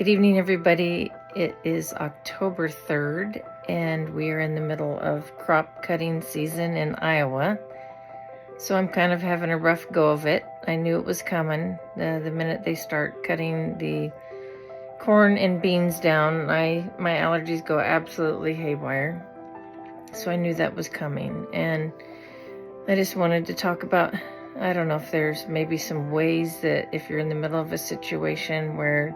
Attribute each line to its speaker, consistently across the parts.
Speaker 1: Good evening, everybody. It is October 3rd, and we are in the middle of crop cutting season in Iowa. So I'm kind of having a rough go of it. I knew it was coming. The minute they start cutting the corn and beans down, my allergies go absolutely haywire. So I knew that was coming. And I just wanted to talk about, I don't know if there's maybe some ways that if you're in the middle of a situation where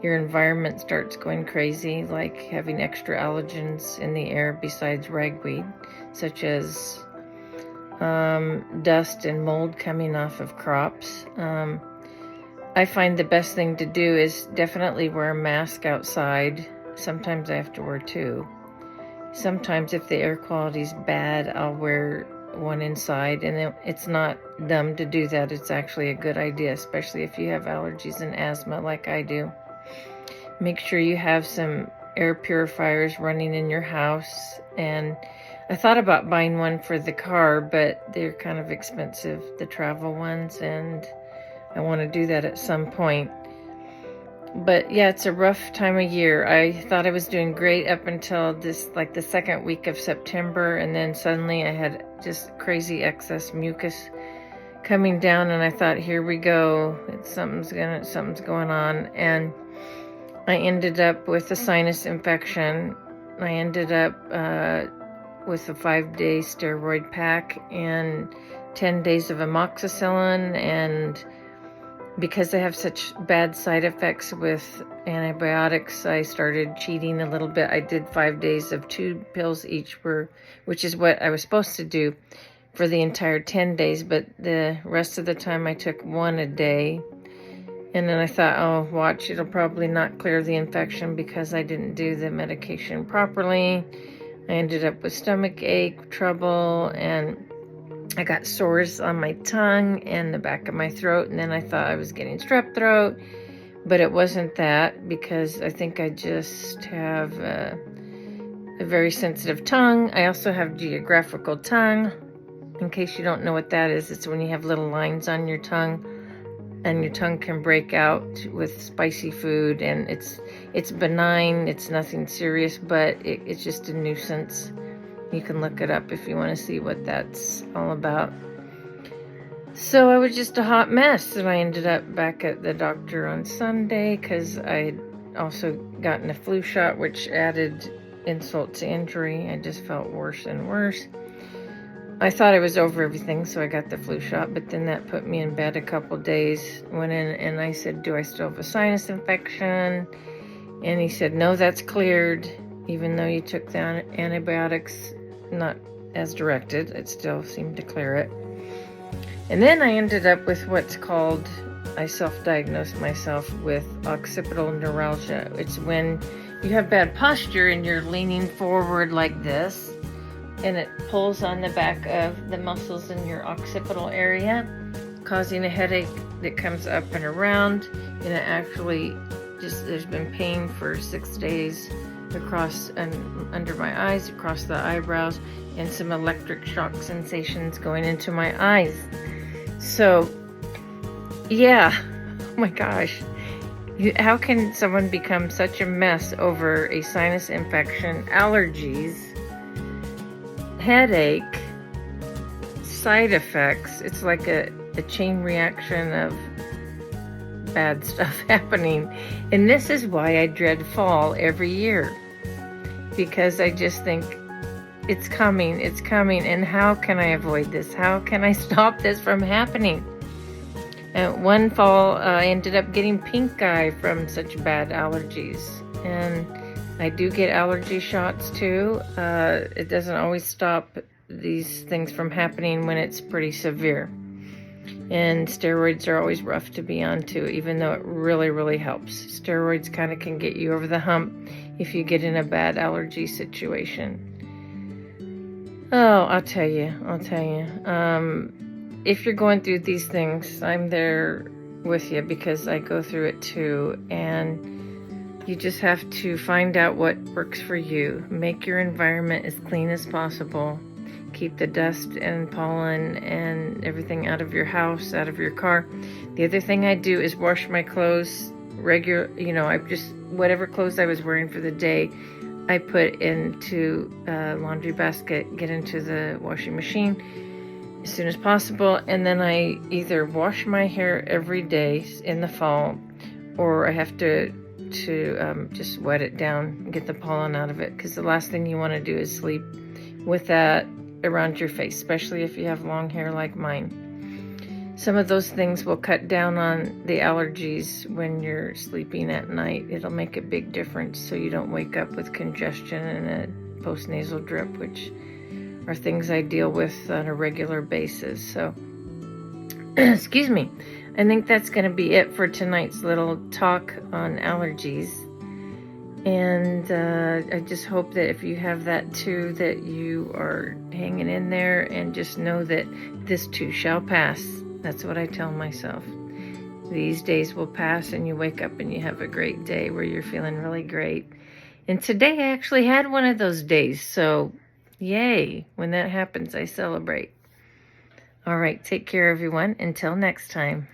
Speaker 1: your environment starts going crazy, like having extra allergens in the air besides ragweed, such as dust and mold coming off of crops. I find the best thing to do is definitely wear a mask outside. Sometimes I have to wear two. Sometimes if the air quality is bad, I'll wear one inside, and it's not dumb to do that. It's actually a good idea, especially if you have allergies and asthma like I do. Make sure you have some air purifiers running in your house. And I thought about buying one for the car, but they're kind of expensive, the travel ones, and I want to do that at some point. But yeah, it's a rough time of year. I thought I was doing great up until this, like the second week of September, and then suddenly I had just crazy excess mucus coming down, and I thought, here we go, something's going on. And I ended up with a sinus infection. I ended up with a 5-day steroid pack and 10 days of amoxicillin. And because I have such bad side effects with antibiotics, I started cheating a little bit. I did 5 days of 2 pills each, which is what I was supposed to do for the entire 10 days. But the rest of the time I took 1 a day. And then I thought, oh, watch, it'll probably not clear the infection because I didn't do the medication properly. I ended up with stomach ache, trouble, and I got sores on my tongue and the back of my throat. And then I thought I was getting strep throat, but it wasn't that, because I think I just have a very sensitive tongue. I also have geographical tongue. In case you don't know what that is, it's when you have little lines on your tongue, and your tongue can break out with spicy food, and it's benign, it's nothing serious, but it's just a nuisance. You can look it up if you want to see what that's all about. So I was just a hot mess, and I ended up back at the doctor on Sunday because I had also gotten a flu shot, which added insult to injury. I just felt worse and worse. I thought I was over everything, so I got the flu shot, but then that put me in bed a couple days. Went in and I said, do I still have a sinus infection? And he said, no, that's cleared. Even though you took the antibiotics not as directed, it still seemed to clear it. And then I ended up with what's called, I self-diagnosed myself with occipital neuralgia. It's when you have bad posture and you're leaning forward like this, and it pulls on the back of the muscles in your occipital area, causing a headache that comes up and around. And it actually there's been pain for 6 days across and under my eyes, across the eyebrows, and some electric shock sensations going into my eyes. So, yeah, oh my gosh. How can someone become such a mess over a sinus infection, allergies, headache, side effects? It's like a chain reaction of bad stuff happening. And this is why I dread fall every year, because I just think it's coming, and how can I avoid this? How can I stop this from happening? And one fall, I ended up getting pink eye from such bad allergies. And I do get allergy shots too. It doesn't always stop these things from happening when it's pretty severe. And steroids are always rough to be on too, even though it really, really helps. Steroids kind of can get you over the hump if you get in a bad allergy situation. Oh, I'll tell you. If you're going through these things, I'm there with you because I go through it too. And you just have to find out what works for you. Make your environment as clean as possible. Keep the dust and pollen and everything out of your house, out of your car. The other thing I do is wash my clothes regular, I just, whatever clothes I was wearing for the day, I put into a laundry basket, get into the washing machine as soon as possible, and then I either wash my hair every day in the fall, or I have to just wet it down and get the pollen out of it, because the last thing you want to do is sleep with that around your face, especially if you have long hair like mine. Some of those things will cut down on the allergies when you're sleeping at night. It'll make a big difference so you don't wake up with congestion and a postnasal drip, which are things I deal with on a regular basis. So, excuse me. I think that's going to be it for tonight's little talk on allergies. And I just hope that if you have that too, that you are hanging in there, and just know that this too shall pass. That's what I tell myself. These days will pass, and you wake up and you have a great day where you're feeling really great. And today I actually had one of those days, so yay. When that happens, I celebrate. All right, take care, everyone. Until next time.